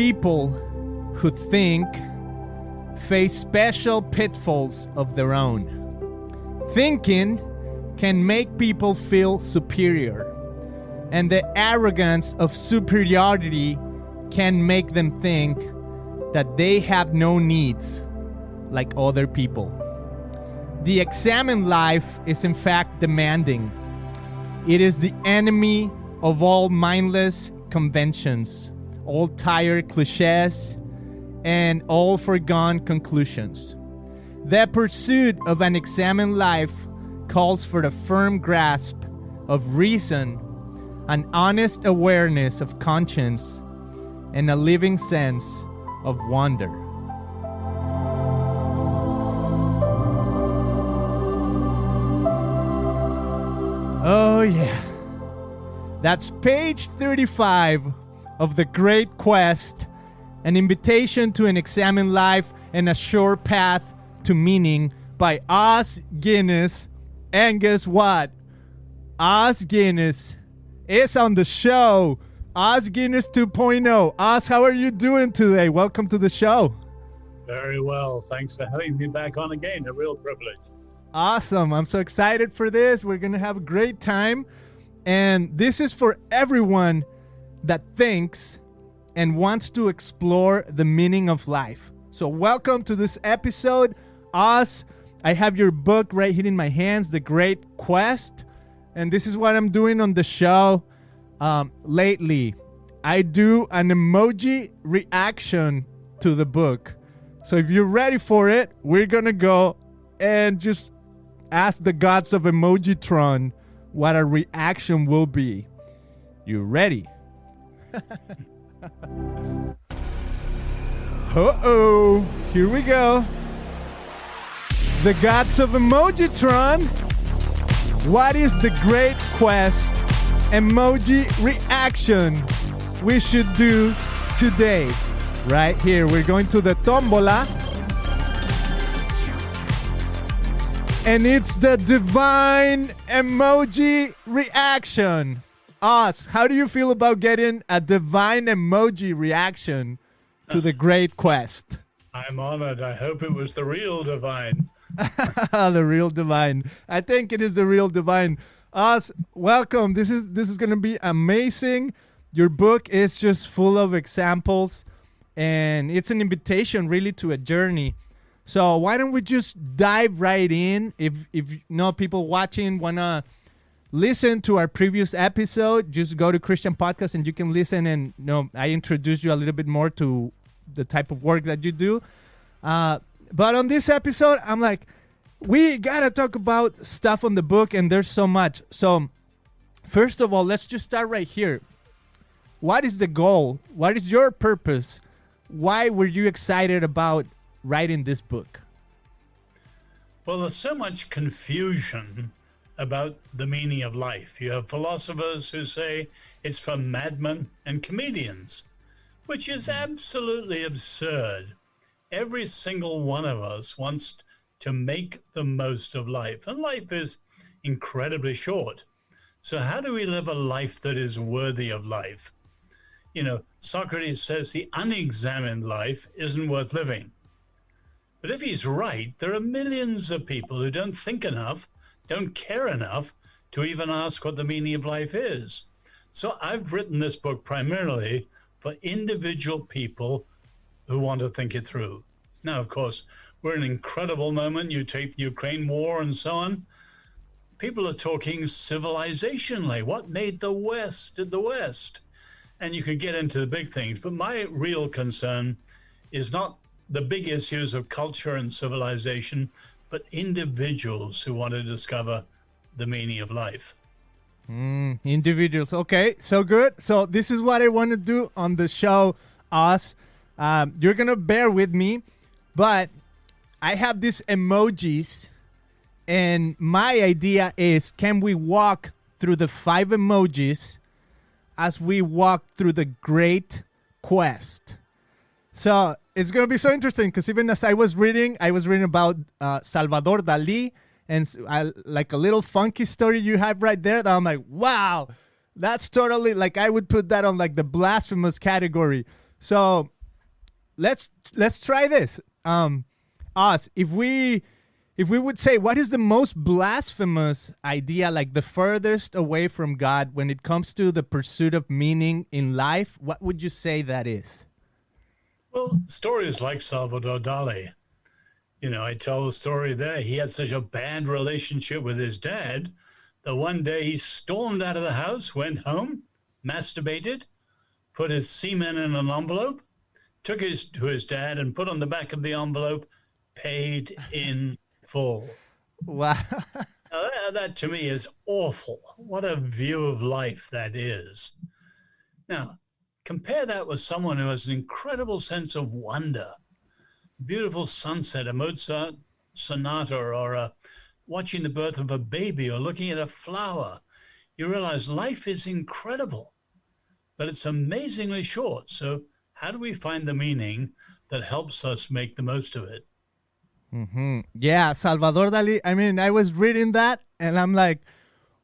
people who think face special pitfalls of their own. Thinking can make people feel superior, and the arrogance of superiority can make them think that they have no needs like other people. The examined life is in fact demanding. It is the enemy of all mindless conventions, all tired cliches, and all foregone conclusions. The pursuit of an examined life calls for the firm grasp of reason, an honest awareness of conscience, and a living sense of wonder. Oh yeah. That's page 35 of The Great Quest, an invitation to an examined life and a sure path to meaning by Os Guinness. And guess what? Os Guinness is on the show. Os Guinness 2.0. Os, how are you doing today? Welcome to the show. Very well. Thanks for having me back on again. A real privilege. Awesome. I'm so excited for this. We're going to have a great time. And this is for everyone that thinks and wants to explore the meaning of life. So welcome to this episode. Os, I have your book right here in my hands, The Great Quest. And this is what I'm doing on the show lately. I do an emoji reaction to the book. So if you're ready for it, we're going to go and just ask the gods of Emojitron what our reaction will be. You ready? Uh-oh. Here we go. The gods of Emojitron. What is the Great Quest emoji reaction we should do today? Right here. We're going to the tombola. And it's the divine emoji reaction. Os, how do you feel about getting a divine emoji reaction to the Great Quest? I'm honored. I hope it was the real divine. The real divine. I think it is the real divine. Os, welcome. This is going to be amazing. Your book is just full of examples, and it's an invitation really to a journey. So why don't we just dive right in? If you know, people watching want to listen to our previous episode, just go to Christian Podcast and you can listen. And I introduce you a little bit more to the type of work that you do. But on this episode, I'm like, we got to talk about stuff on the book, and there's so much. So first of all, let's just start right here. What is the goal? What is your purpose? Why were you excited about writing this book? Well, there's so much confusion about the meaning of life. You have philosophers who say it's for madmen and comedians, which is absolutely absurd. Every single one of us wants to make the most of life, and life is incredibly short. So how do we live a life that is worthy of life? You know, Socrates says the unexamined life isn't worth living. But if he's right, there are millions of people who don't think enough, don't care enough to even ask what the meaning of life is. So I've written this book primarily for individual people who want to think it through. Now, of course, we're in an incredible moment. You take the Ukraine war and so on. People are talking civilizationally. What made the West the West? And you could get into the big things. But my real concern is not the big issues of culture and civilization, but individuals who want to discover the meaning of life. Individuals. Okay, so good. So this is what I want to do on the show, Os. You're going to bear with me, but I have these emojis, and my idea is, can we walk through the 5 emojis as we walk through the Great Quest? So it's going to be so interesting, because even as I was reading about Salvador Dali, and like a little funky story you have right there that I'm like, wow, that's totally, like, I would put that on like the blasphemous category. So let's try this. Us, if we would say, what is the most blasphemous idea, like the furthest away from God when it comes to the pursuit of meaning in life, what would you say that is? Well, stories like Salvador Dali. You know, I tell the story there. He had such a bad relationship with his dad that one day he stormed out of the house, went home, masturbated, put his semen in an envelope, took it to his dad, and put on the back of the envelope, paid in full. Wow. Now, that to me is awful. What a view of life that is. Now, compare that with someone who has an incredible sense of wonder. Beautiful sunset, a Mozart sonata, or watching the birth of a baby, or looking at a flower. You realize life is incredible, but it's amazingly short. So how do we find the meaning that helps us make the most of it? Mm-hmm. Yeah, Salvador Dali. I mean, I was reading that and I'm like,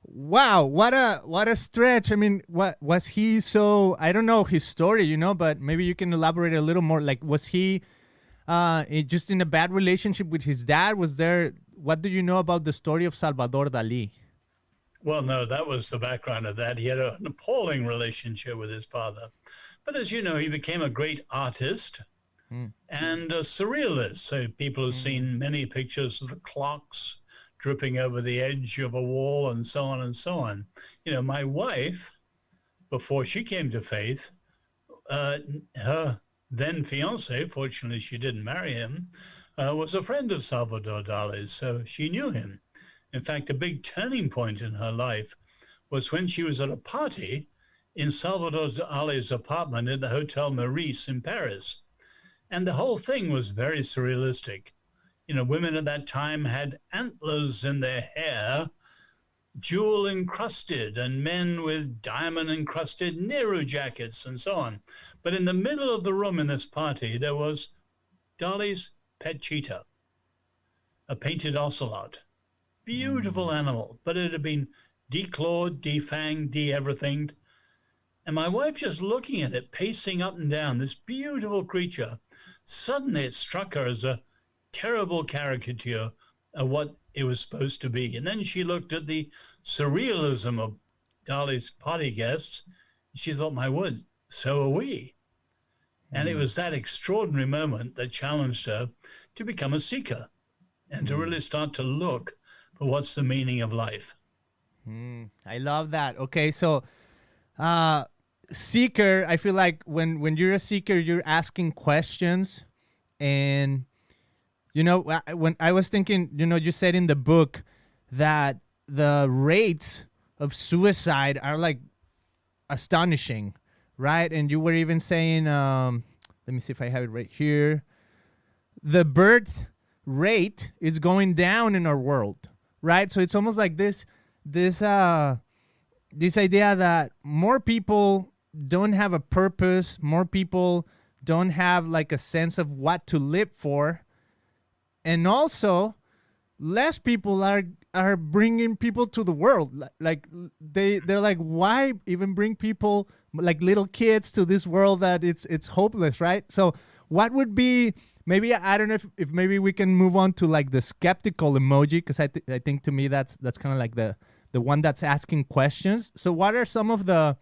wow, what a stretch. I mean, what was he so, I don't know his story, you know, but maybe you can elaborate a little more. Like, was he just in a bad relationship with his dad? Was there, what do you know about the story of Salvador Dali? Well, no, that was the background of that. He had an appalling relationship with his father. But as you know, he became a great artist and a surrealist. So people have seen many pictures of the clocks dripping over the edge of a wall and so on and so on. You know, my wife, before she came to faith, her then fiance, fortunately she didn't marry him, was a friend of Salvador Dali's, so she knew him. In fact, a big turning point in her life was when she was at a party in Salvador Dali's apartment in the Hotel Meurice in Paris. And the whole thing was very surrealistic. You know, women at that time had antlers in their hair, jewel encrusted, and men with diamond encrusted Nehru jackets and so on. But in the middle of the room in this party, there was Dali's pet cheetah, a painted ocelot. Beautiful animal, but it had been declawed, defanged, de-everythinged. And my wife just looking at it, pacing up and down, this beautiful creature. Suddenly it struck her as a terrible caricature of what it was supposed to be. And then she looked at the surrealism of Dali's party guests. She thought, my word, so are we. And it was that extraordinary moment that challenged her to become a seeker and to really start to look for what's the meaning of life. I love that. Okay, so seeker, I feel like when you're a seeker, you're asking questions. And, you know, when I was thinking, you know, you said in the book that the rates of suicide are like astonishing, right? And you were even saying, let me see if I have it right here. The birth rate is going down in our world, right? So it's almost like this idea that more people don't have a purpose, more people don't have like a sense of what to live for, and also less people are bringing people to the world. Like they're like, why even bring people like little kids to this world that it's hopeless, right? So what would be, maybe I don't know if maybe we can move on to like the skeptical emoji, because I think to me that's kind of like the one that's asking questions. So what are some of the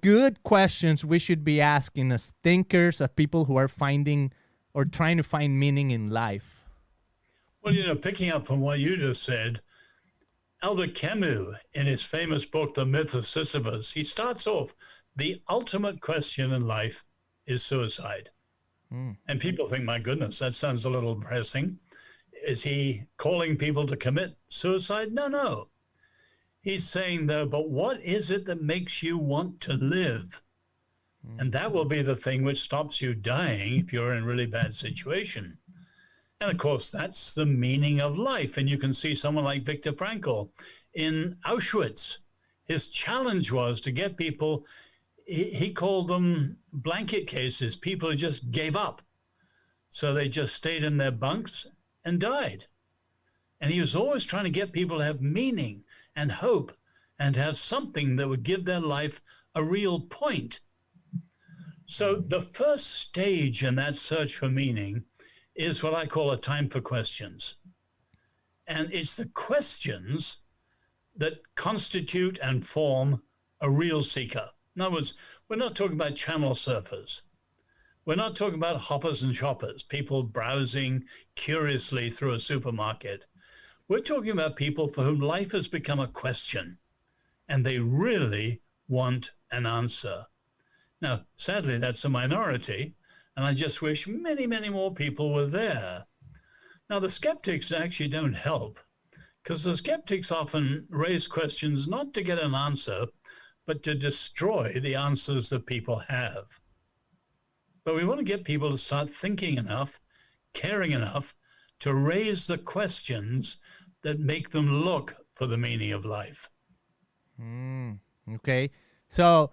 good questions we should be asking as thinkers, as people who are finding or trying to find meaning in life? Well, you know, picking up from what you just said, Albert Camus, in his famous book, The Myth of Sisyphus, he starts off, the ultimate question in life is suicide. And people think, my goodness, that sounds a little depressing. Is he calling people to commit suicide? No. He's saying, though, but what is it that makes you want to live? And that will be the thing which stops you dying if you're in a really bad situation. And of course, that's the meaning of life. And you can see someone like Viktor Frankl in Auschwitz. His challenge was to get people, he called them blanket cases, people who just gave up. So they just stayed in their bunks and died. And he was always trying to get people to have meaning and hope and to have something that would give their life a real point. So the first stage in that search for meaning is what I call a time for questions. And it's the questions that constitute and form a real seeker. In other words, we're not talking about channel surfers. We're not talking about hoppers and shoppers, people browsing curiously through a supermarket. We're talking about people for whom life has become a question and they really want an answer. Now, sadly, that's a minority, and I just wish many, many more people were there. Now, the skeptics actually don't help, because the skeptics often raise questions not to get an answer, but to destroy the answers that people have. But we want to get people to start thinking enough, caring enough to raise the questions that make them look for the meaning of life. Okay. So,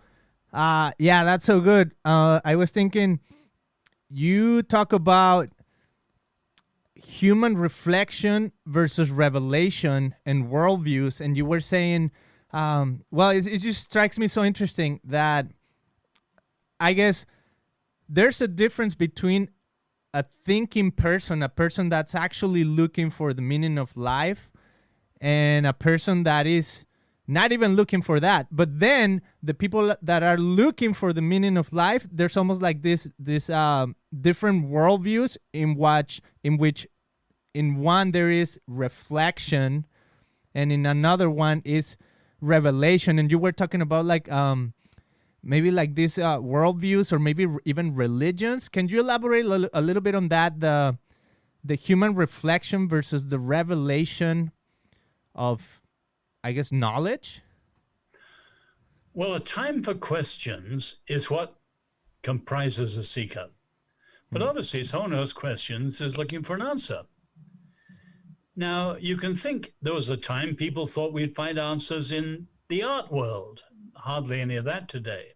yeah, that's so good. I was thinking, you talk about human reflection versus revelation and worldviews, and you were saying, well, it just strikes me so interesting that I guess there's a difference between a thinking person, a person that's actually looking for the meaning of life, and a person that is not even looking for that. But then the people that are looking for the meaning of life, there's almost like this different worldviews in which in one there is reflection, and in another one is revelation. And you were talking about like maybe like these worldviews, or maybe even religions. Can you elaborate a little bit on that? The human reflection versus the revelation of, I guess, knowledge? Well, a time for questions is what comprises a seeker. But obviously, someone who has questions is looking for an answer. Now, you can think there was a time people thought we'd find answers in the art world. Hardly any of that today.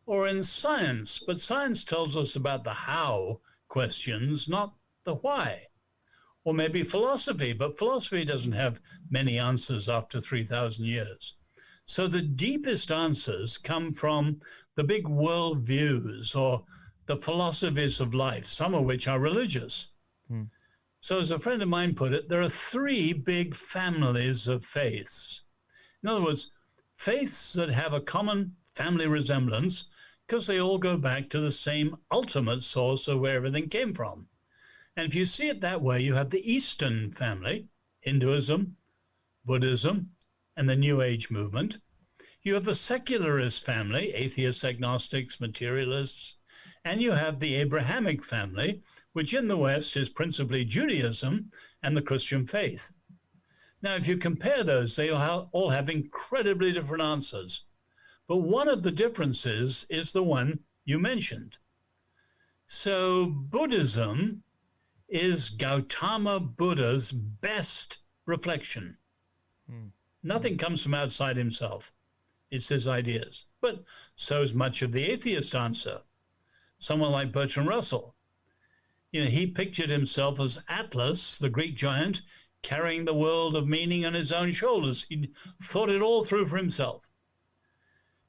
Or in science, but science tells us about the how questions, not the why. Or maybe philosophy, but philosophy doesn't have many answers after 3,000 years. So the deepest answers come from the big world views or the philosophies of life, some of which are religious. So as a friend of mine put it, there are three big families of faiths. In other words, faiths that have a common family resemblance because they all go back to the same ultimate source of where everything came from. And if you see it that way, you have the Eastern family, Hinduism, Buddhism, and the New Age movement. You have the secularist family, atheists, agnostics, materialists, and you have the Abrahamic family, which in the West is principally Judaism and the Christian faith. Now, if you compare those, they all have incredibly different answers. But one of the differences is the one you mentioned. So Buddhism is Gautama Buddha's best reflection. Nothing comes from outside himself. It's his ideas. But so is much of the atheist answer. Someone like Bertrand Russell, he pictured himself as Atlas, the Greek giant, carrying the world of meaning on his own shoulders. He thought it all through for himself.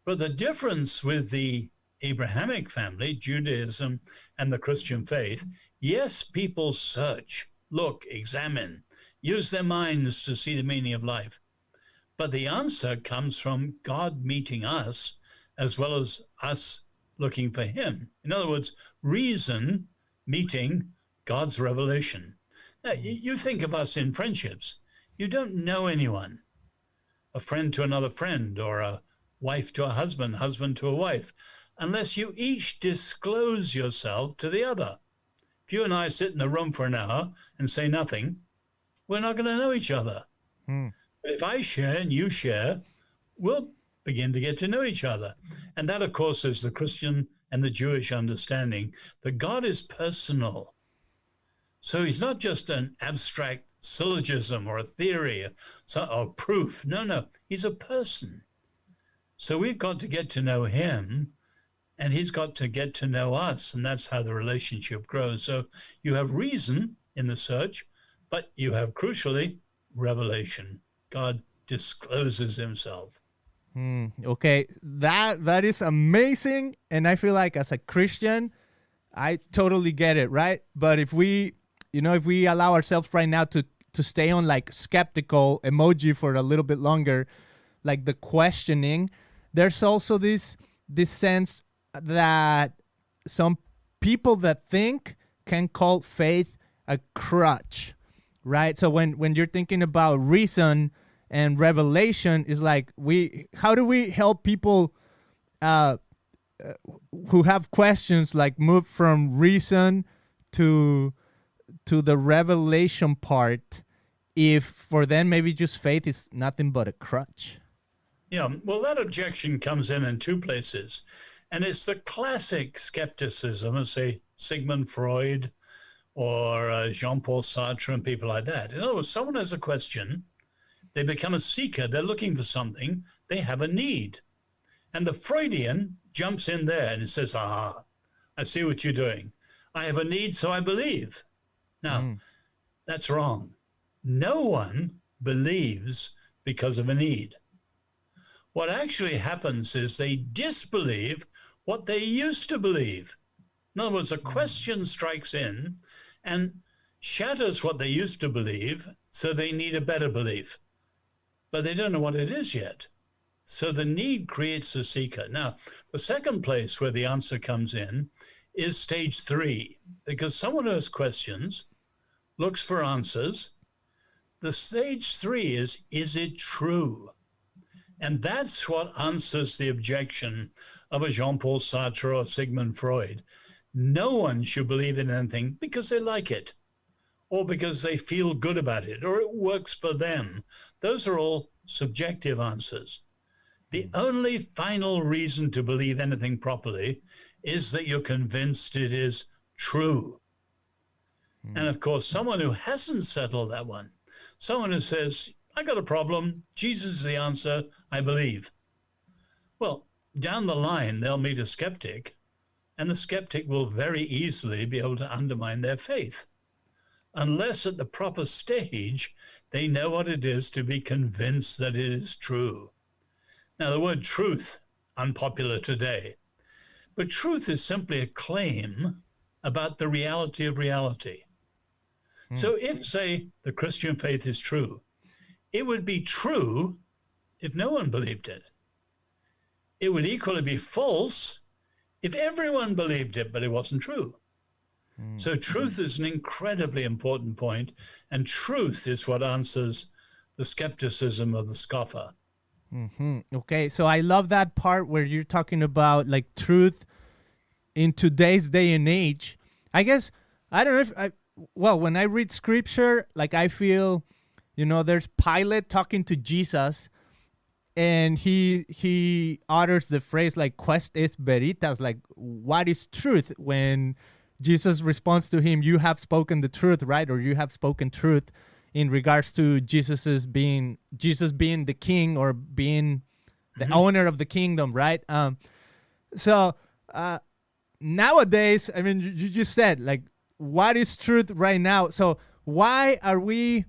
But the difference with the Abrahamic family, Judaism, and the Christian faith, yes, people search, look, examine, use their minds to see the meaning of life. But the answer comes from God meeting us as well as us looking for him. In other words, reason meeting God's revelation. Now, you think of us in friendships. You don't know anyone. A friend to another friend, or a wife to a husband, husband to a wife, unless you each disclose yourself to the other. If you and I sit in the room for an hour and say nothing, we're not going to know each other. But if I share and you share, we'll begin to get to know each other. And that, of course, is the Christian and the Jewish understanding that God is personal. So he's not just an abstract syllogism or a theory or proof. No, he's a person. So we've got to get to know him, and he's got to get to know us, and that's how the relationship grows. So you have reason in the search, but you have, crucially, revelation. God discloses himself. Okay, that is amazing, and I feel like as a Christian, I totally get it, right? But if we allow ourselves right now to stay on like skeptical emoji for a little bit longer, like the questioning, there's also this sense that some people that think can call faith a crutch, right? So when you're thinking about reason and revelation, is like how do we help people who have questions, like move from reason to the revelation part, if for them maybe just faith is nothing but a crutch? Yeah, well, that objection comes in two places. And it's the classic skepticism of, say, Sigmund Freud or Jean-Paul Sartre and people like that. In other words, someone has a question, they become a seeker, they're looking for something, they have a need. And the Freudian jumps in there and says, I see what you're doing. I have a need, so I believe. Now, that's wrong. No one believes because of a need. What actually happens is they disbelieve what they used to believe. In other words, a question strikes in and shatters what they used to believe, so they need a better belief. But they don't know what it is yet. So the need creates the seeker. Now, the second place where the answer comes in is stage 3, because someone who has questions looks for answers. The stage 3 is it true? And that's what answers the objection of a Jean-Paul Sartre or Sigmund Freud. No one should believe in anything because they like it, or because they feel good about it, or it works for them. Those are all subjective answers. The only final reason to believe anything properly is that you're convinced it is true. And of course, someone who hasn't settled that one, someone who says, I got a problem, Jesus is the answer, I believe. Well, down the line, they'll meet a skeptic, and the skeptic will very easily be able to undermine their faith, unless at the proper stage, they know what it is to be convinced that it is true. Now, the word truth, unpopular today, but truth is simply a claim about the reality of reality. So if, say, the Christian faith is true, it would be true if no one believed it. It would equally be false if everyone believed it, but it wasn't true. So truth is an incredibly important point, and truth is what answers the skepticism of the scoffer. Okay, so I love that part where you're talking about like truth in today's day and age. I guess, I don't know if when I read scripture, like I feel, there's Pilate talking to Jesus, and he utters the phrase like "Quest est veritas," like what is truth? When Jesus responds to him, "You have spoken the truth," right? Or "You have spoken truth," in regards to Jesus being the king, or being the owner of the kingdom, right? So nowadays, I mean, you just said like, what is truth right now? So why are we?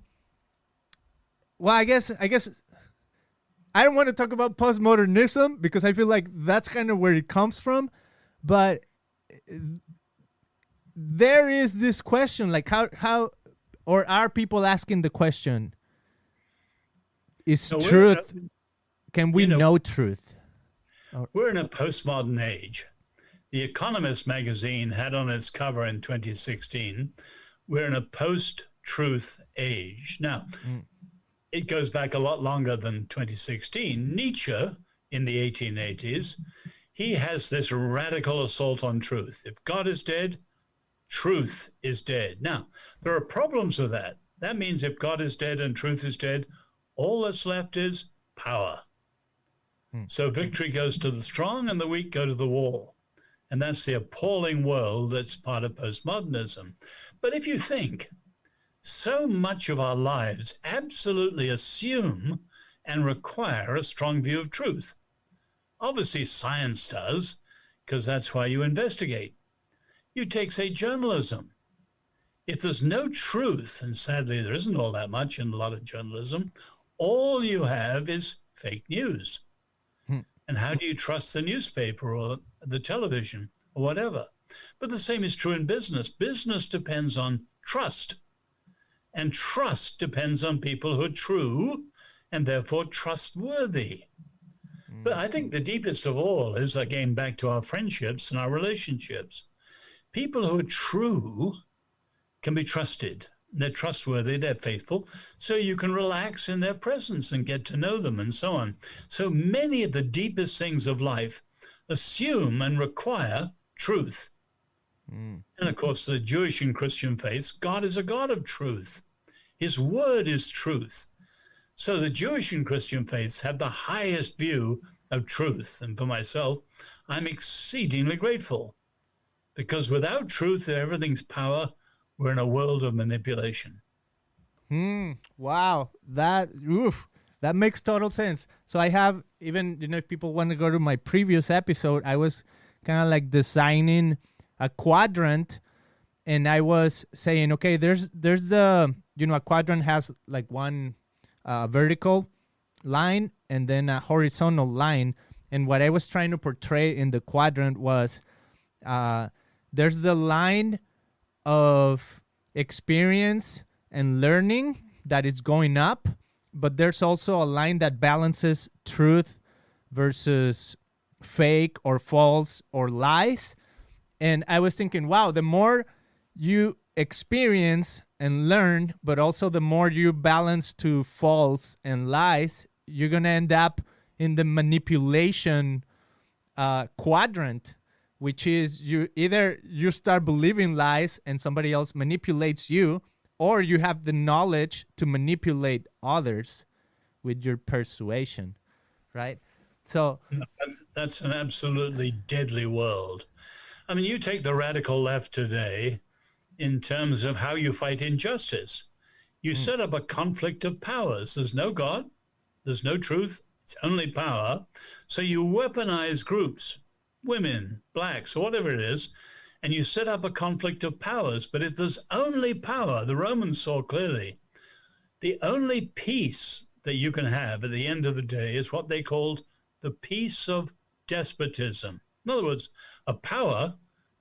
Well, I guess I don't want to talk about postmodernism because I feel like that's kind of where it comes from, but there is this question, like how or are people asking the question, is truth, can we know truth? We're in a postmodern age. The Economist magazine had on its cover in 2016, we're in a post-truth age. Now, it goes back a lot longer than 2016. Nietzsche, in the 1880s, he has this radical assault on truth. If God is dead, truth is dead. Now, there are problems with that. That means if God is dead and truth is dead, all that's left is power. So victory goes to the strong and the weak go to the wall. And that's the appalling world that's part of postmodernism. But if you think, so much of our lives absolutely assume and require a strong view of truth. Obviously, science does, because that's why you investigate. You take, say, journalism. If there's no truth, and sadly there isn't all that much in a lot of journalism, all you have is fake news. And how do you trust the newspaper or the television or whatever? But the same is true in business. Business depends on trust. And trust depends on people who are true and therefore trustworthy. But I think the deepest of all is, again, back to our friendships and our relationships. People who are true can be trusted. They're trustworthy, they're faithful, so you can relax in their presence and get to know them and so on. So many of the deepest things of life assume and require truth. And of course, the Jewish and Christian faiths, God is a God of truth. His word is truth. So the Jewish and Christian faiths have the highest view of truth. And for myself, I'm exceedingly grateful, because without truth, everything's power. We're in a world of manipulation. Wow. That makes total sense. So I have, even, if people want to go to my previous episode, I was kind of like designing a quadrant, and I was saying, okay, there's the, a quadrant has like one vertical line and then a horizontal line. And what I was trying to portray in the quadrant was there's the line of experience and learning that is going up, but there's also a line that balances truth versus fake or false or lies. And I was thinking, wow, the more you experience and learn, but also the more you balance to false and lies, you're going to end up in the manipulation quadrant, which is you start believing lies and somebody else manipulates you, or you have the knowledge to manipulate others with your persuasion, right? So that's an absolutely deadly world. I mean, you take the radical left today in terms of how you fight injustice. You set up a conflict of powers. There's no God, there's no truth, it's only power. So you weaponize groups, women, blacks, or whatever it is, and you set up a conflict of powers. But if there's only power, the Romans saw clearly, the only peace that you can have at the end of the day is what they called the peace of despotism. In other words, a power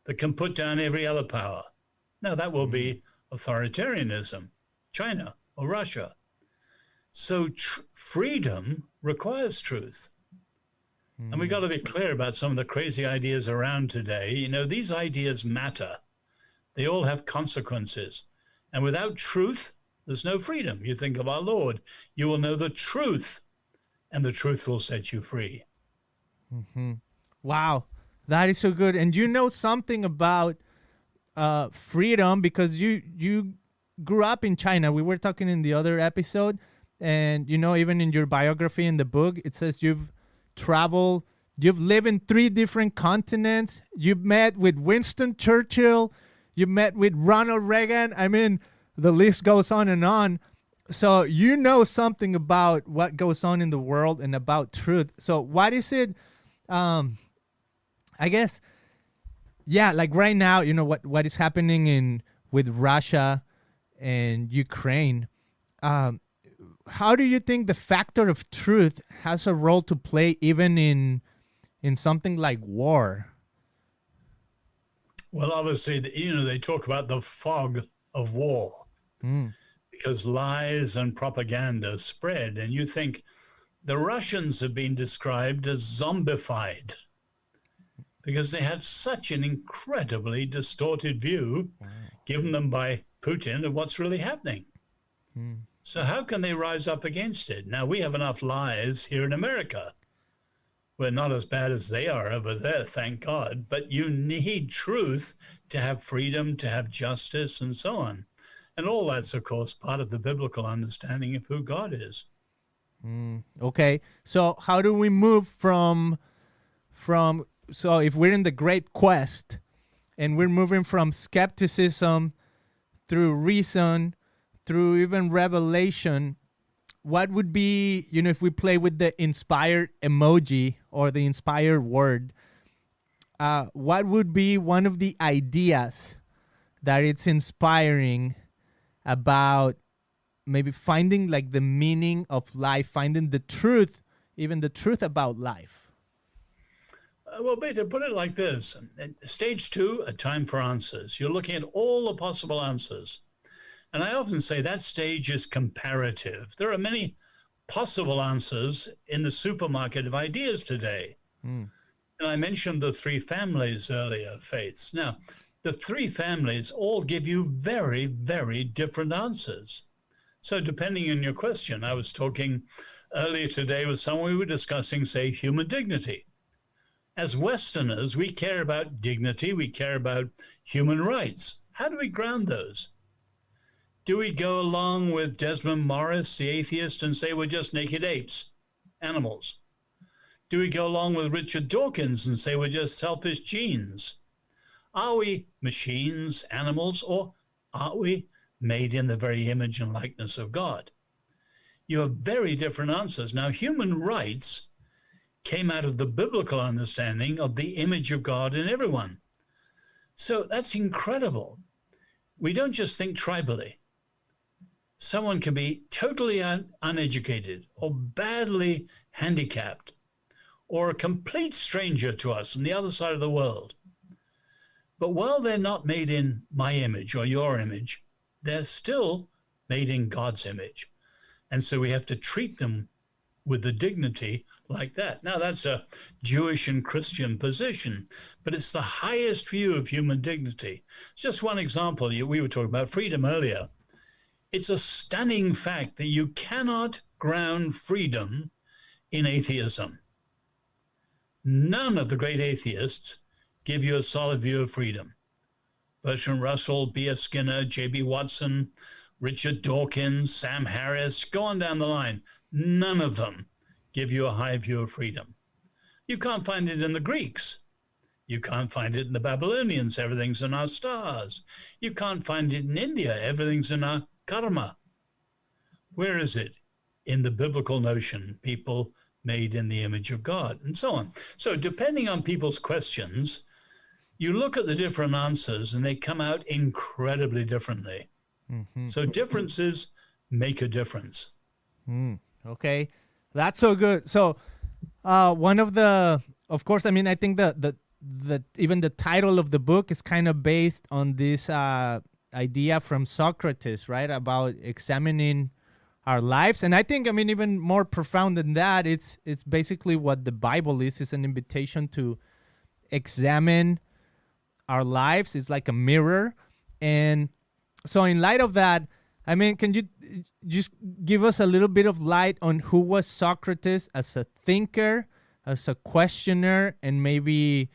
that can put down every other power. Now, that will be authoritarianism, China or Russia. So freedom requires truth. And we've got to be clear about some of the crazy ideas around today. These ideas matter. They all have consequences. And without truth, there's no freedom. You think of our Lord. You will know the truth, and the truth will set you free. Wow, that is so good. And you know something about freedom because you grew up in China. We were talking in the other episode. And, even in your biography in the book, it says you've traveled, you've lived in 3 different continents. You've met with Winston Churchill. You met with Ronald Reagan. I mean, the list goes on and on. So you know something about what goes on in the world and about truth. So what is it? I guess, yeah, like right now, what is happening with Russia and Ukraine. How do you think the factor of truth has a role to play even in something like war? Well, obviously, they talk about the fog of war because lies and propaganda spread. And you think the Russians have been described as zombified because they have such an incredibly distorted view given them by Putin of what's really happening. So how can they rise up against it? Now, we have enough lies here in America. We're not as bad as they are over there, thank God. But you need truth to have freedom, to have justice, and so on. And all that's, of course, part of the biblical understanding of who God is. Okay. So how do we move from so if we're in the great quest and we're moving from skepticism through reason, through even revelation, what would be, if we play with the inspired emoji or the inspired word, what would be one of the ideas that it's inspiring about maybe finding like the meaning of life, finding the truth, even the truth about life? Well, Beta, put it like this. Stage 2, a time for answers. You're looking at all the possible answers. And I often say that stage is comparative. There are many possible answers in the supermarket of ideas today. And I mentioned the three families earlier, Faiths. Now, the three families all give you very, very different answers. So depending on your question, I was talking earlier today with someone, we were discussing, say, human dignity. As Westerners, we care about dignity, we care about human rights. How do we ground those? Do we go along with Desmond Morris, the atheist, and say we're just naked apes, animals? Do we go along with Richard Dawkins and say we're just selfish genes? Are we machines, animals, or are we made in the very image and likeness of God? You have very different answers. Now, human rights came out of the biblical understanding of the image of God in everyone. So that's incredible. We don't just think tribally. Someone can be totally uneducated or badly handicapped or a complete stranger to us on the other side of the world. But while they're not made in my image or your image, they're still made in God's image. And so we have to treat them with the dignity like that. Now, that's a Jewish and Christian position, but it's the highest view of human dignity. Just one example, we were talking about freedom earlier. It's a stunning fact that you cannot ground freedom in atheism. None of the great atheists give you a solid view of freedom. Bertrand Russell, B.F. Skinner, J.B. Watson, Richard Dawkins, Sam Harris, go on down the line. None of them give you a high view of freedom. You can't find it in the Greeks. You can't find it in the Babylonians. Everything's in our stars. You can't find it in India. Everything's in our karma. Where is it? In the biblical notion, people made in the image of God, and so on. So depending on people's questions, you look at the different answers and they come out incredibly differently. So differences make a difference. Okay, that's so good. So one of the, of course, I mean, I think that even the title of the book is kind of based on this idea from Socrates, right? About examining our lives. And I think, I mean, even more profound than that, it's basically what the Bible is an invitation to examine our lives. It's like a mirror. And so in light of that, I mean, can you just give us a little bit of light on who was Socrates as a thinker, as a questioner, and maybe,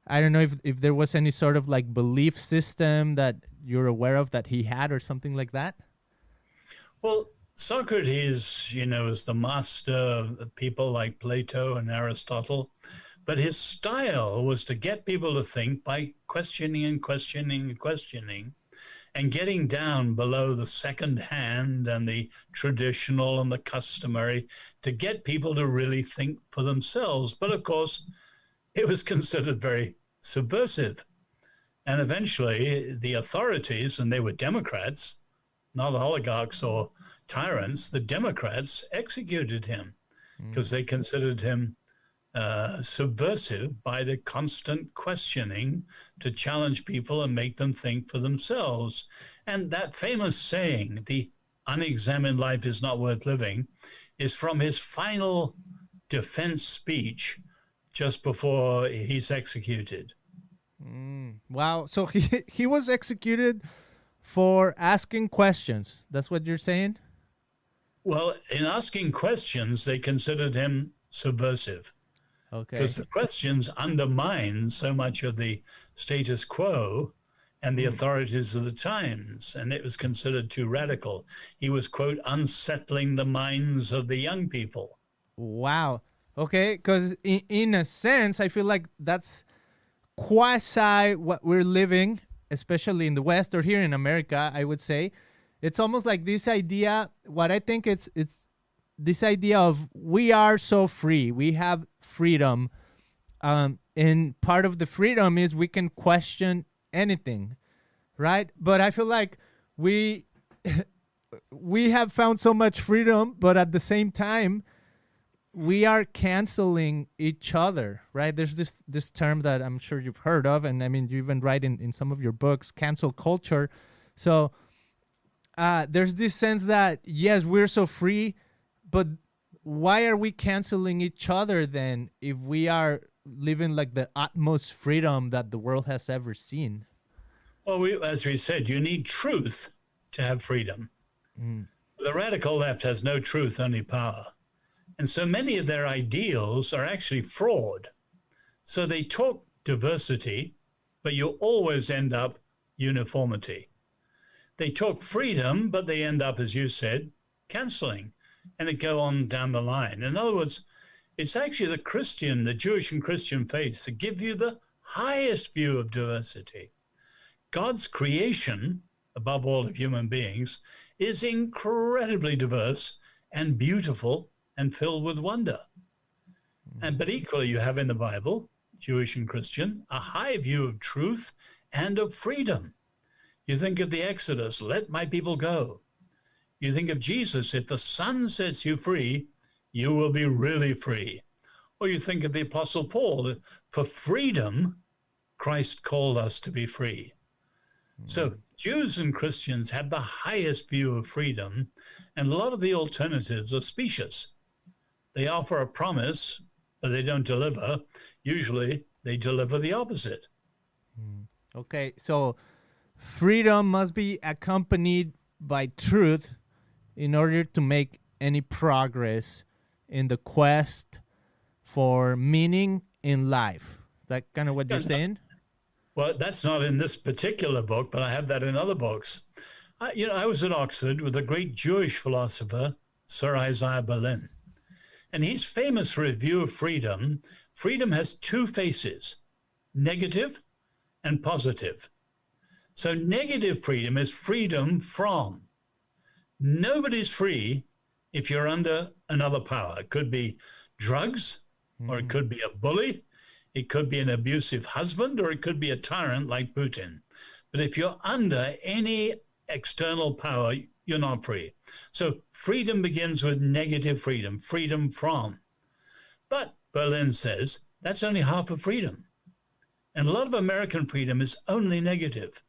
I don't know if there was any sort of like belief system that you're aware of that he had or something like that? Well, Socrates, is the master of people like Plato and Aristotle, but his style was to get people to think by questioning and questioning and questioning, and getting down below the second hand and the traditional and the customary to get people to really think for themselves. But of course, it was considered very subversive. And eventually the authorities, and they were Democrats, not oligarchs or tyrants, the Democrats executed him because they considered him subversive by the constant questioning to challenge people and make them think for themselves. And that famous saying, the unexamined life is not worth living, is from his final defense speech just before he's executed. Wow. So he was executed for asking questions. That's what you're saying? Well, in asking questions, they considered him subversive. Okay. Because the questions undermine so much of the status quo and the authorities of the times, and it was considered too radical. He was, quote, unsettling the minds of the young people. Wow. Okay, because in a sense, I feel like that's quasi what we're living, especially in the West or here in America, I would say. It's almost like this idea, what I think it's this idea of we are so free, we have freedom, and part of the freedom is we can question anything, right? But I feel like we have found so much freedom, but at the same time, we are canceling each other, right? There's this term that I'm sure you've heard of, and I mean, you even write in some of your books, cancel culture. So there's this sense that, yes, we're so free, but why are we canceling each other then if we are living like the utmost freedom that the world has ever seen? Well, as we said, you need truth to have freedom. The radical left has no truth, only power. And so many of their ideals are actually fraud. So they talk diversity, but you always end up uniformity. They talk freedom, but they end up, as you said, canceling, and it go on down the line. In other words, it's actually the Jewish and Christian faiths that give you the highest view of diversity. God's creation, above all of human beings, is incredibly diverse and beautiful and filled with wonder. But equally, you have in the Bible, Jewish and Christian, a high view of truth and of freedom. You think of the Exodus, let my people go. You think of Jesus, if the Son sets you free, you will be really free. Or you think of the Apostle Paul, for freedom, Christ called us to be free. So Jews and Christians have the highest view of freedom, and a lot of the alternatives are specious. They offer a promise, but they don't deliver. Usually, they deliver the opposite. Okay, so freedom must be accompanied by truth in order to make any progress in the quest for meaning in life. Is that kind of what you're saying? Well, that's not in this particular book, but I have that in other books. I was at Oxford with a great Jewish philosopher, Sir Isaiah Berlin. And he's famous for his view of freedom. Freedom has two faces, negative and positive. So negative freedom is freedom from. Nobody's free if you're under another power. It could be drugs, or it could be a bully. It could be an abusive husband, or it could be a tyrant like Putin. But if you're under any external power, you're not free. So freedom begins with negative freedom, freedom from. But Berlin says that's only half of freedom. And a lot of American freedom is only negative.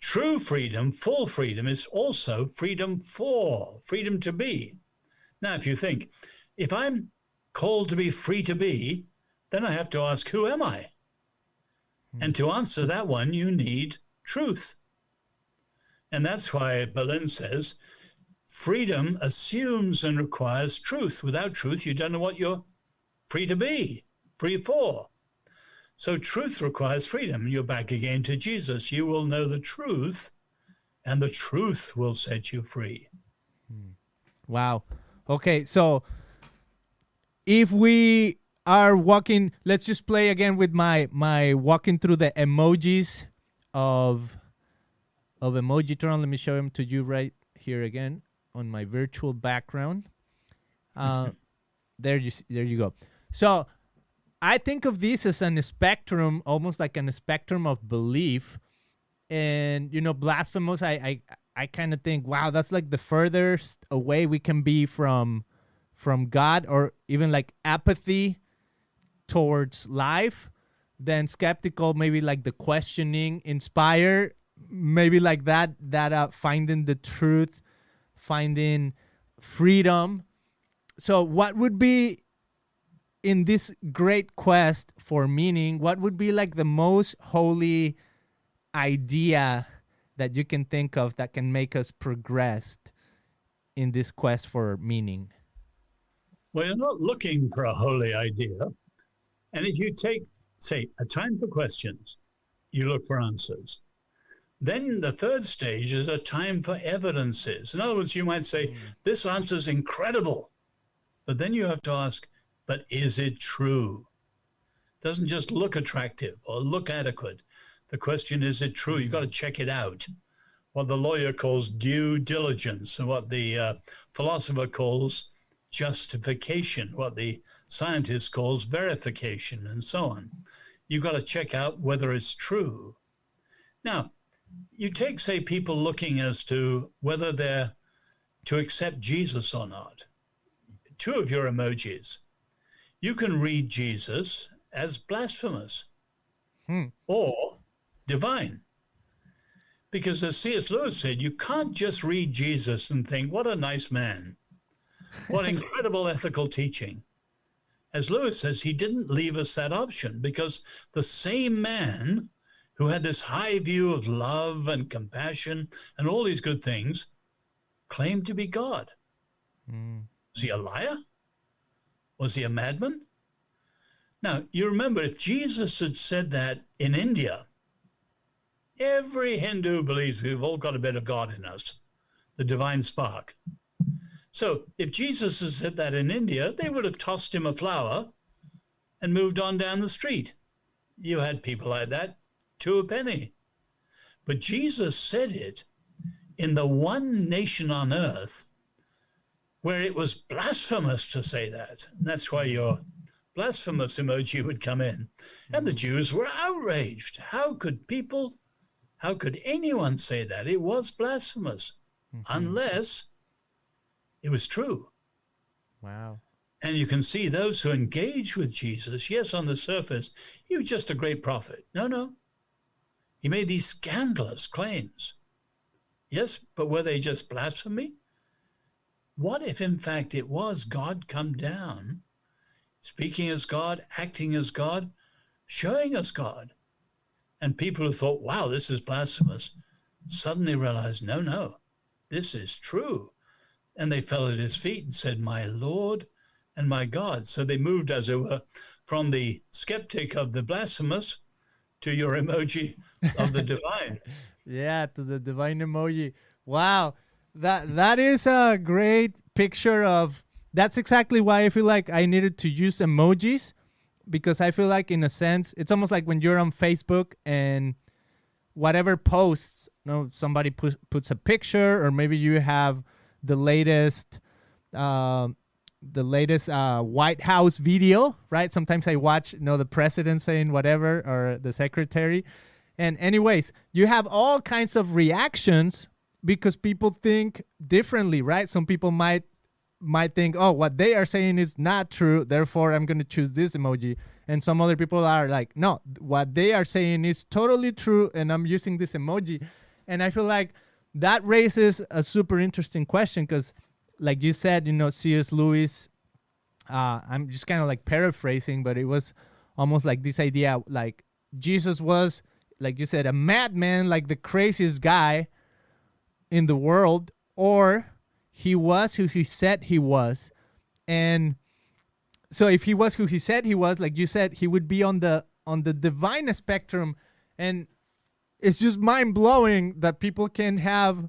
True freedom, full freedom, is also freedom for, freedom to be. Now, if you think, if I'm called to be free to be, then I have to ask, who am I? And to answer that one, you need truth. And that's why Berlin says, freedom assumes and requires truth. Without truth, you don't know what you're free to be, free for. So truth requires freedom. You're back again to Jesus. You will know the truth, and the truth will set you free. Wow. Okay, so if we are walking, let's just play again with my walking through the emojis of Emojitron. Let me show them to you right here again on my virtual background. There you go. So I think of this as a spectrum, almost like a spectrum of belief. And, blasphemous, I kind of think, wow, that's like the furthest away we can be from God, or even like apathy towards life. Then skeptical, maybe like the questioning. Inspire, maybe like that finding the truth, finding freedom. So what would be, in this great quest for meaning, what would be like the most holy idea that you can think of that can make us progress in this quest for meaning? Well, you're not looking for a holy idea. And if you take, say, a time for questions, you look for answers. Then the third stage is a time for evidences. In other words, you might say, this answer is incredible. But then you have to ask, but is it true? It doesn't just look attractive or look adequate. The question, is it true? You've got to check it out. What the lawyer calls due diligence, and what the philosopher calls justification, what the scientist calls verification, and so on. You've got to check out whether it's true. Now, you take, say, people looking as to whether they're to accept Jesus or not. two of your emojis. You can read Jesus as blasphemous or divine. Because as C.S. Lewis said, you can't just read Jesus and think, what a nice man. What incredible ethical teaching. As Lewis says, he didn't leave us that option because the same man who had this high view of love and compassion and all these good things claimed to be God. Was he a liar? Was he a madman? Now, you remember, if Jesus had said that in India, every Hindu believes we've all got a bit of God in us, the divine spark. So if Jesus had said that in India, they would have tossed him a flower and moved on down the street. You had people like that, to a penny. But Jesus said it in the one nation on earth where it was blasphemous to say that. And that's why your blasphemous emoji would come in. And the Jews were outraged. How could anyone say that? It was blasphemous, unless it was true. Wow. And you can see those who engage with Jesus, yes, on the surface, he was just a great prophet. No. He made these scandalous claims. Yes, but were they just blasphemy? What if, in fact, it was God come down, speaking as God, acting as God, showing us God? And people who thought, wow, this is blasphemous, suddenly realized, no, this is true. And they fell at his feet and said, my Lord and my God. So they moved, as it were, from the skeptic of the blasphemous to your emoji of the divine. Yeah, to the divine emoji. Wow. That is a great picture of, that's exactly why I feel like I needed to use emojis, because I feel like, in a sense, it's almost like when you're on Facebook and whatever posts, somebody puts a picture, or maybe you have the latest White House video, right? Sometimes I watch, the president saying whatever, or the secretary. And anyways, you have all kinds of reactions because people think differently, right? Some people might think, oh, what they are saying is not true, therefore I'm going to choose this emoji. And some other people are like, no, what they are saying is totally true, and I'm using this emoji. And I feel like that raises a super interesting question because, like you said, C.S. Lewis, I'm just kind of like paraphrasing, but it was almost like this idea, like Jesus was, like you said, a madman, like the craziest guy in the world, or he was who he said he was. And so if he was who he said he was, like you said, he would be on the divine spectrum. And it's just mind-blowing that people can have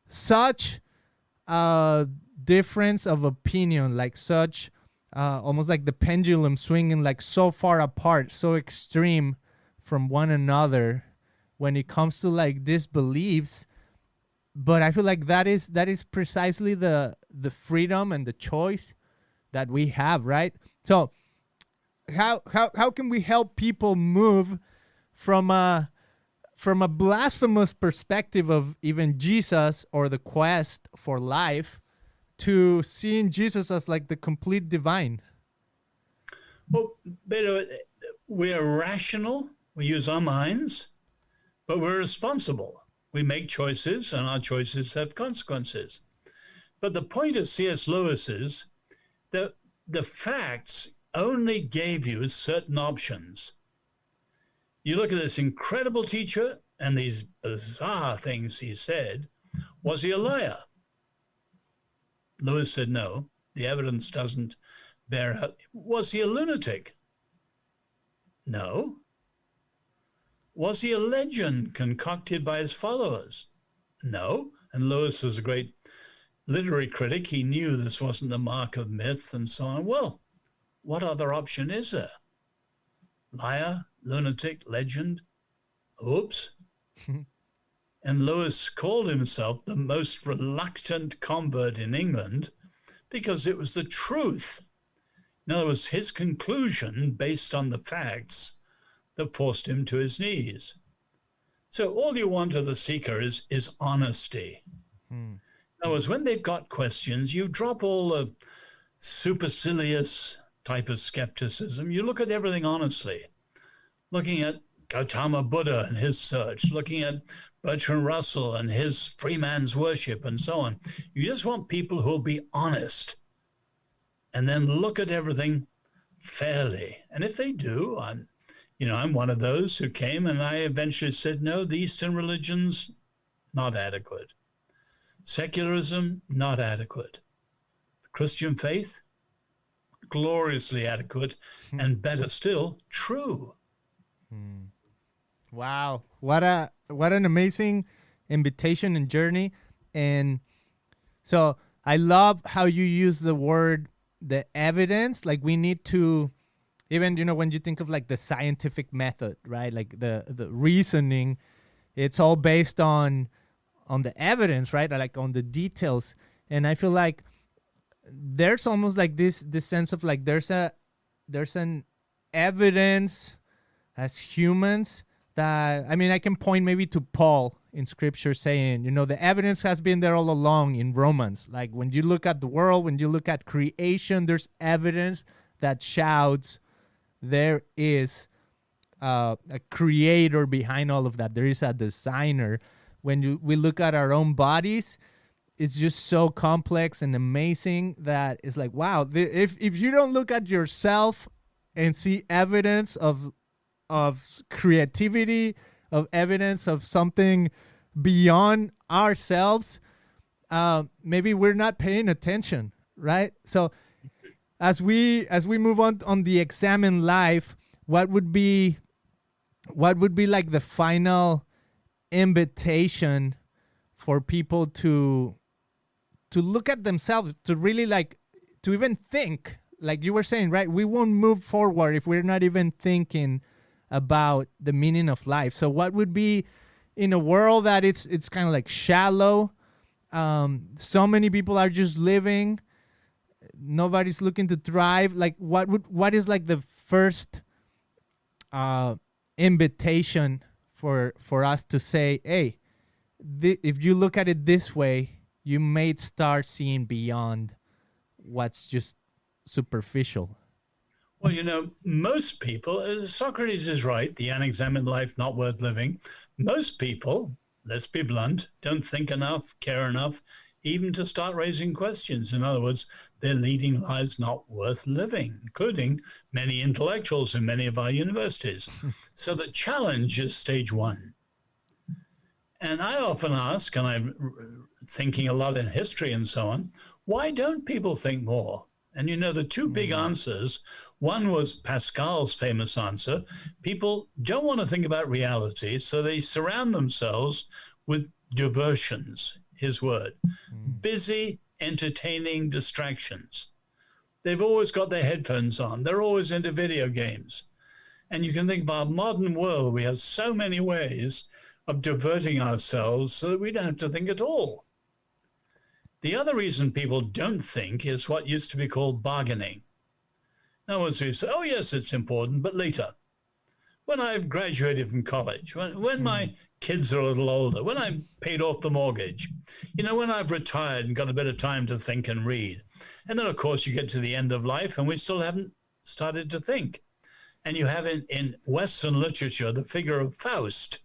such a difference of opinion, like such almost like the pendulum swinging like so far apart, so extreme from one another when it comes to like these beliefs. But I feel like that is precisely the freedom and the choice that we have, right? So how can we help people move from a blasphemous perspective of even Jesus or the quest for life to seeing Jesus as like the complete divine? Well, Beto, we're rational, we use our minds, but we're responsible. We make choices, and our choices have consequences. But the point of C.S. Lewis is that the facts only gave you certain options. You look at this incredible teacher and these bizarre things he said. Was he a liar? Lewis said no. The evidence doesn't bear out. Was he a lunatic? No. Was he a legend concocted by his followers? No. And Lewis was a great literary critic. He knew this wasn't the mark of myth and so on. Well, what other option is there? Liar, lunatic, legend? Oops. And Lewis called himself the most reluctant convert in England because it was the truth. In other words, his conclusion based on the facts that forced him to his knees. So all you want of the seeker is honesty. In other words, when they've got questions, you drop all the supercilious type of skepticism. You look at everything honestly, looking at Gautama Buddha and his search, looking at Bertrand Russell and his free man's worship and so on. You just want people who will be honest and then look at everything fairly. And if they do, I'm one of those who came and I eventually said, no, the Eastern religions, not adequate. Secularism, not adequate. The Christian faith, gloriously adequate, and better still, true. Wow, what an amazing invitation and journey. And so I love how you use the evidence. Like, we need to, even, when you think of like the scientific method, right? Like the reasoning, it's all based on the evidence, right? Or like on the details. And I feel like there's almost like this sense of like there's an evidence as humans that, I can point maybe to Paul in scripture saying, the evidence has been there all along in Romans. Like, when you look at the world, when you look at creation, there's evidence that shouts there is a creator behind all of that. There is a designer. When we look at our own bodies, it's just so complex and amazing that it's like, wow, if you don't look at yourself and see evidence of creativity, of evidence of something beyond ourselves, maybe we're not paying attention, right? So as we move on the examine life, what would be like the final invitation for people to look at themselves, to really like, to even think, like you were saying, right? We won't move forward if we're not even thinking about the meaning of life. So what would be, in a world that it's kind of like shallow, so many people are just living, nobody's looking to thrive, like what is like the first invitation for us to say, hey, if you look at it this way, you may start seeing beyond what's just superficial? Well, most people, Socrates is right, the unexamined life not worth living. Most people, let's be blunt, don't think enough, care enough, even to start raising questions. In other words, they're leading lives not worth living, including many intellectuals in many of our universities. So the challenge is stage one. And I often ask, and I'm thinking a lot in history and so on, why don't people think more? And the two big answers, one was Pascal's famous answer. People don't want to think about reality, so they surround themselves with diversions, his word, busy, entertaining distractions. They've always got their headphones on. They're always into video games. And you can think of our modern world, we have so many ways of diverting ourselves so that we don't have to think at all. The other reason people don't think is what used to be called bargaining. In other words, we say, oh, yes, it's important, but later. When I've graduated from college, when my kids are a little older, when I've paid off the mortgage, when I've retired and got a bit of time to think and read. And then, of course, you get to the end of life and we still haven't started to think. And you have in Western literature the figure of Faust.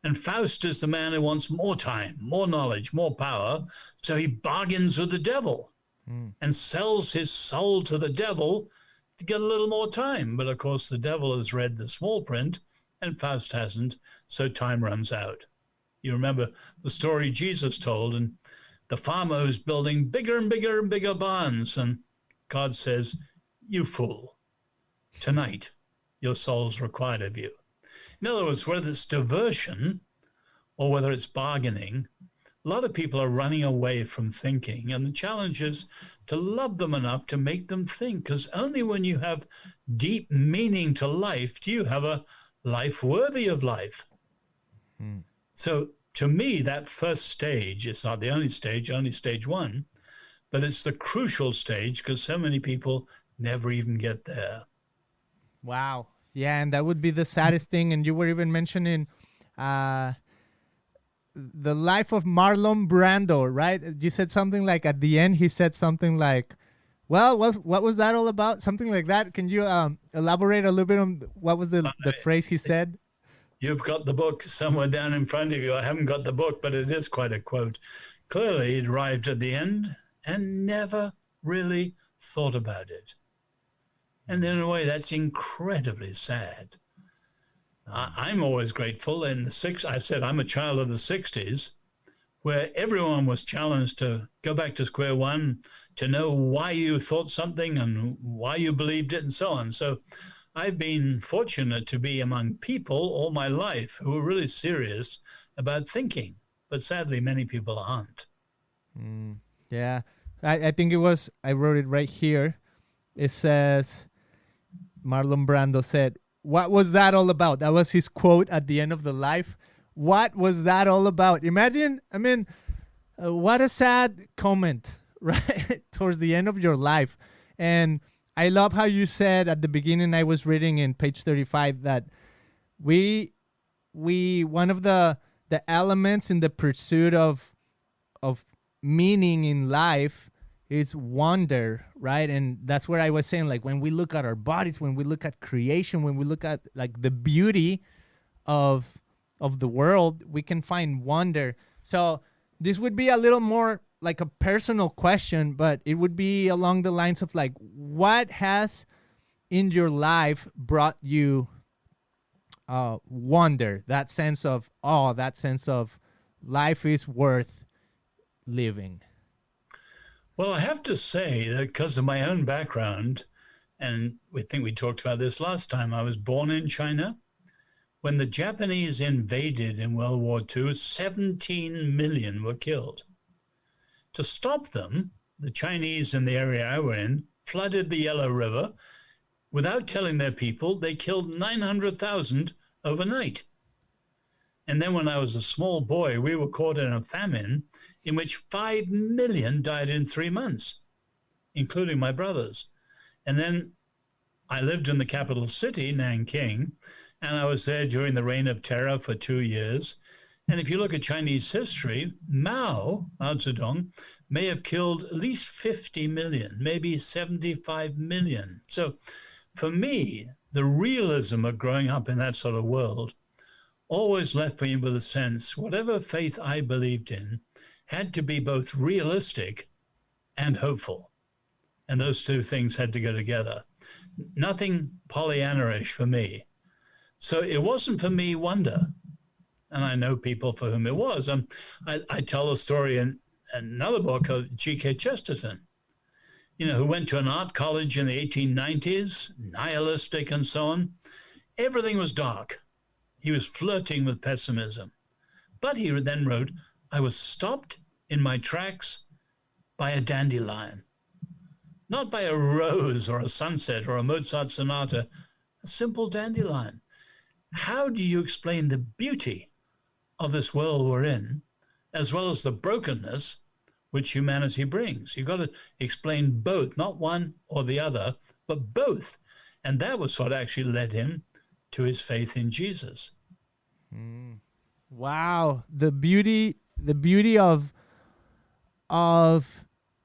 And Faust is the man who wants more time, more knowledge, more power. So he bargains with the devil and sells his soul to the devil to get a little more time. But of course, the devil has read the small print and Faust hasn't. So time runs out. You remember the story Jesus told, and the farmer who's building bigger and bigger and bigger barns. And God says, you fool, tonight your soul's required of you. In other words, whether it's diversion or whether it's bargaining, a lot of people are running away from thinking. And the challenge is to love them enough to make them think, because only when you have deep meaning to life do you have a life worthy of life. So to me, that first stage, it's not the only stage one, but it's the crucial stage because so many people never even get there. Wow. Yeah, and that would be the saddest thing. And you were even mentioning the life of Marlon Brando, right? You said something like at the end, he said something like, Well, what was that all about? Something like that. Can you elaborate a little bit on what was the phrase he said? You've got the book somewhere down in front of you. I haven't got the book, but it is quite a quote. Clearly, it arrived at the end and never really thought about it. And in a way, that's incredibly sad. I'm always grateful. I said I'm a child of the 60s, where everyone was challenged to go back to square one, to know why you thought something and why you believed it and so on. So I've been fortunate to be among people all my life who are really serious about thinking, but sadly, many people aren't. Yeah, I think I wrote it right here. It says, Marlon Brando said, "What was that all about?" That was his quote at the end of the life. What was that all about? Imagine, what a sad comment, right? Towards the end of your life. And I love how you said at the beginning, I was reading in page 35, that we one of the elements in the pursuit of meaning in life is wonder, right? And that's where I was saying, like, when we look at our bodies, when we look at creation, when we look at like the beauty of the world, we can find wonder. So this would be a little more like a personal question, but it would be along the lines of like, what has in your life brought you wonder, that sense of awe, that sense of life is worth living? Well, I have to say that because of my own background, and we think we talked about this last time, I was born in China. When the Japanese invaded in World War II, 17 million were killed. To stop them, the Chinese in the area I were in flooded the Yellow River. Without telling their people, they killed 900,000 overnight. And then when I was a small boy, we were caught in a famine in which 5 million died in 3 months, including my brothers. And then I lived in the capital city, Nanking, and I was there during the Reign of Terror for 2 years. And if you look at Chinese history, Mao Zedong, may have killed at least 50 million, maybe 75 million. So for me, the realism of growing up in that sort of world always left me with a sense, whatever faith I believed in had to be both realistic and hopeful. And those two things had to go together. Nothing Pollyanna-ish for me. So it wasn't for me wonder. And I know people for whom it was. I tell a story in another book of G.K. Chesterton, who went to an art college in the 1890s, nihilistic and so on. Everything was dark. He was flirting with pessimism. But he then wrote, "I was stopped in my tracks by a dandelion, not by a rose or a sunset or a Mozart sonata, a simple dandelion." How do you explain the beauty of this world we're in, as well as the brokenness which humanity brings? You've got to explain both, not one or the other, but both. And that was what actually led him to his faith in Jesus. Wow, the beauty of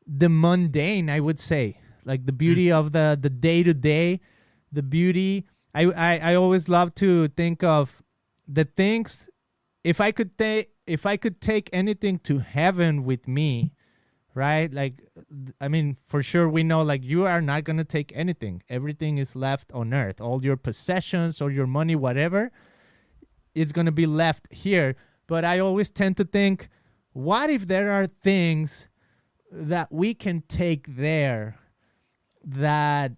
the mundane, I would say, like the beauty of the day to day, the beauty. I always love to think of the things. If I could take anything to heaven with me, right? Like, for sure we know, like, you are not gonna take anything. Everything is left on earth. All your possessions or your money, whatever, it's gonna be left here. But I always tend to think, what if there are things that we can take there that,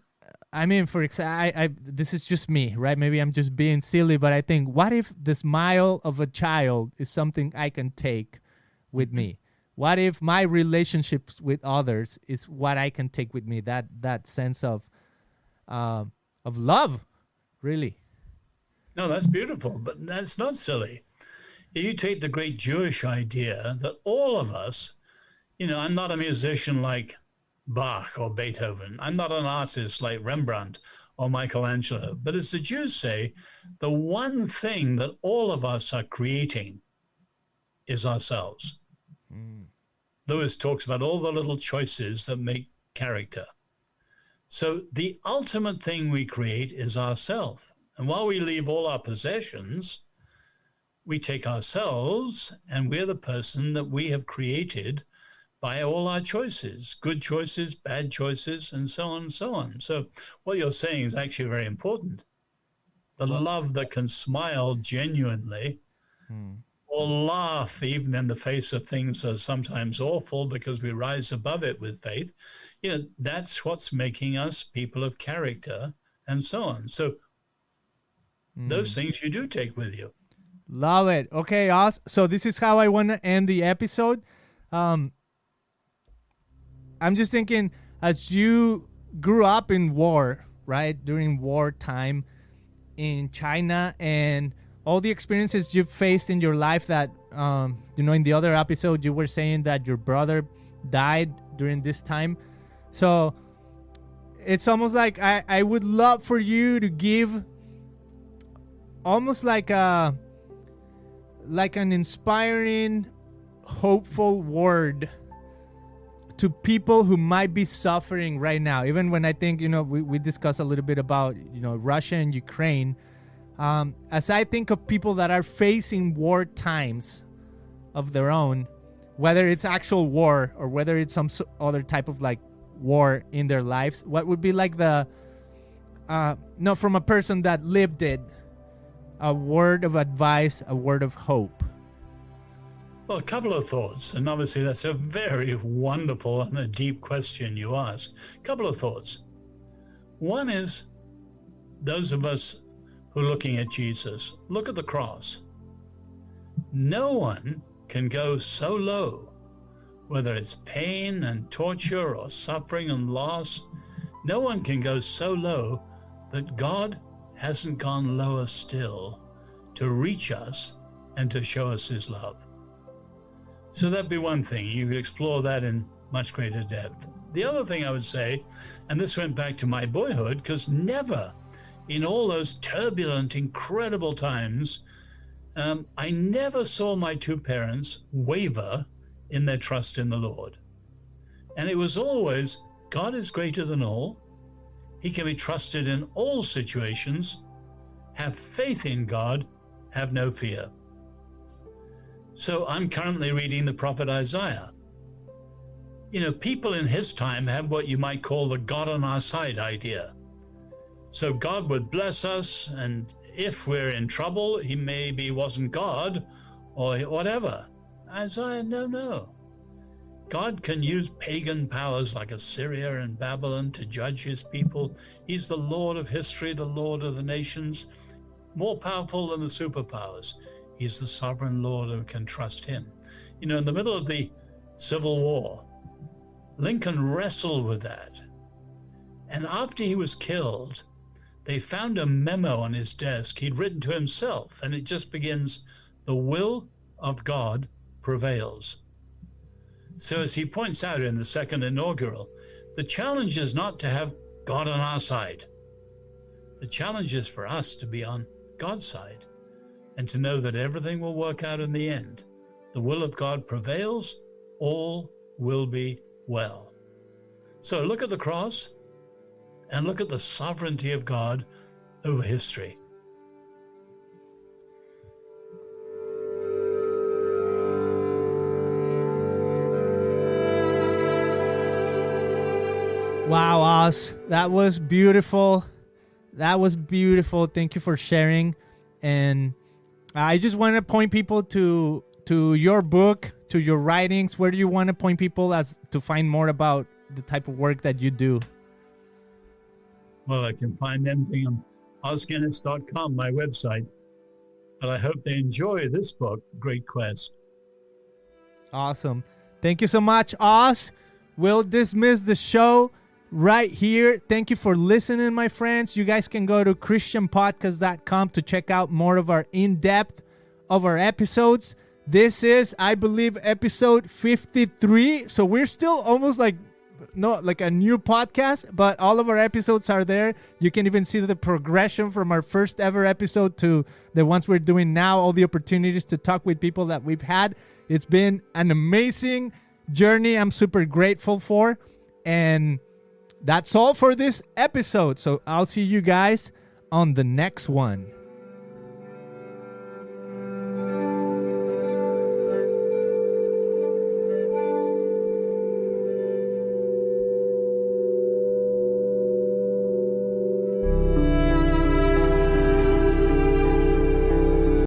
for example, this is just me, right? Maybe I'm just being silly, but I think, what if the smile of a child is something I can take with me? What if my relationships with others is what I can take with me? That sense of love, really. No, that's beautiful, but that's not silly. You take the great Jewish idea that all of us, I'm not a musician like Bach or Beethoven. I'm not an artist like Rembrandt or Michelangelo. But as the Jews say, the one thing that all of us are creating is ourselves. Lewis talks about all the little choices that make character. So the ultimate thing we create is ourself. And while we leave all our possessions, we take ourselves, and we're the person that we have created by all our choices, good choices, bad choices, and so on and so on. So what you're saying is actually very important. The love that can smile genuinely or laugh even in the face of things that are sometimes awful because we rise above it with faith. That's what's making us people of character and so on. So those things you do take with you. Love it. Okay, Oz. So this is how I want to end the episode. I'm just thinking, as you grew up in war, right, during wartime in China, and all the experiences you've faced in your life that, in the other episode, you were saying that your brother died during this time. So it's almost like I would love for you to give almost like an inspiring, hopeful word to people who might be suffering right now. Even when I think, we discussed a little bit about, Russia and Ukraine. As I think of people that are facing war times of their own, whether it's actual war or whether it's some other type of like war in their lives, what would be like from a person that lived it, a word of advice, a word of hope? Well, a couple of thoughts, and obviously that's a very wonderful and a deep question you ask. A couple of thoughts. One is, those of us who are looking at Jesus, look at the cross. No one can go so low, whether it's pain and torture or suffering and loss. No one can go so low that God hasn't gone lower still to reach us and to show us his love. So that'd be one thing. You could explore that in much greater depth. The other thing I would say, and this went back to my boyhood, because never in all those turbulent, incredible times, I never saw my two parents waver in their trust in the Lord. And it was always, God is greater than all. He can be trusted in all situations. Have faith in God. Have no fear. So I'm currently reading the prophet Isaiah. People in his time had what you might call the God on our side idea. So God would bless us, and if we're in trouble, he maybe wasn't God or whatever. Isaiah, no. God can use pagan powers like Assyria and Babylon to judge his people. He's the Lord of history, the Lord of the nations, more powerful than the superpowers. He's the sovereign Lord and can trust him. In the middle of the Civil War, Lincoln wrestled with that. And after he was killed, they found a memo on his desk he'd written to himself, and it just begins, "The will of God prevails." So as he points out in the second inaugural, the challenge is not to have God on our side. The challenge is for us to be on God's side and to know that everything will work out in the end. The will of God prevails, all will be well. So look at the cross and look at the sovereignty of God over history. Wow, Oz, that was beautiful. Thank you for sharing. And I just want to point people to your book, to your writings. Where do you want to point people to find more about the type of work that you do? Well, I can find everything on osguinness.com, my website. But I hope they enjoy this book, Great Quest. Awesome. Thank you so much, Oz. We'll dismiss the show right here. Thank you for listening, my friends. You guys can go to christianpodcast.com to check out more of our in-depth of our episodes. This is, I believe, episode 53. So we're still almost like a new podcast, but all of our episodes are there. You can even see the progression from our first ever episode to the ones we're doing now, all the opportunities to talk with people that we've had. It's been an amazing journey I'm super grateful for. And That's all for this episode. So I'll see you guys on the next one.